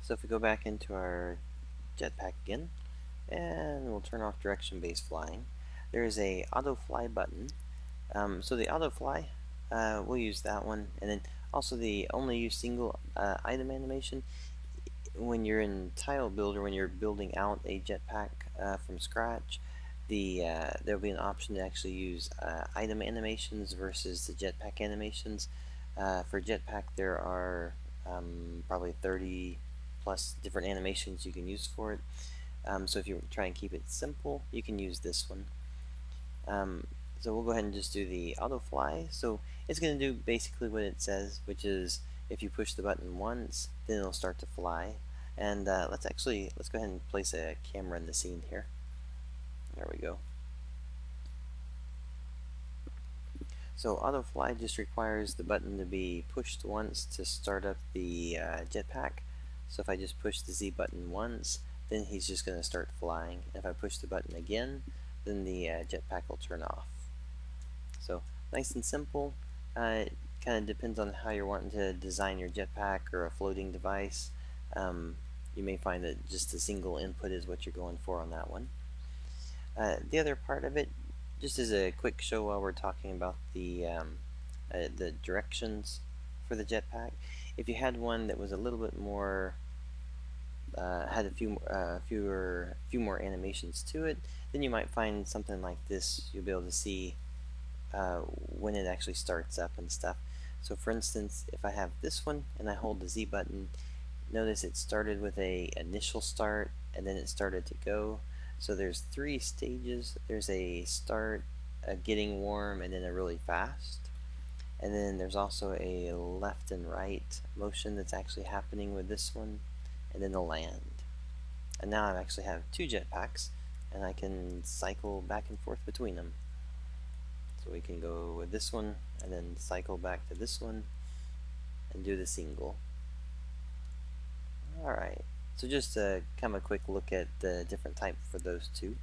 So if we go back into our jetpack again, and we'll turn off direction-based flying, there is a auto fly button. So the auto fly, we'll use that one, and then also the only use single item animation. When you're in Tile Builder, when you're building out a jetpack from scratch, there'll be an option to actually use item animations versus the jetpack animations. For jetpack, there are probably 30 plus different animations you can use for it. So if you try and keep it simple, you can use this one. So we'll go ahead and just do the auto fly. So it's going to do basically what it says, which is if you push the button once, then it'll start to fly. And let's go ahead and place a camera in the scene here. There we go. So auto fly just requires the button to be pushed once to start up the jetpack. So if I just push the Z button once, then he's just going to start flying. If I push the button again, then the jetpack will turn off. So nice and simple. It kind of depends on how you're wanting to design your jetpack or a floating device. You may find that just a single input is what you're going for on that one. The other part of it, just as a quick show while we're talking about the directions for the jetpack, if you had one that was a little bit more had a few more animations to it, then you might find something like this. You'll be able to see when it actually starts up and stuff. So for instance, if I have this one and I hold the Z button, notice it started with a initial start and then it started to go. So there's 3 stages. There's a start, a getting warm, and then a really fast. And then there's also a left and right motion that's actually happening with this one, and then a land. And now I actually have 2 jetpacks, and I can cycle back and forth between them. So we can go with this one, and then cycle back to this one, and do the single. Alright, so just kind of a quick look at the different type for those 2.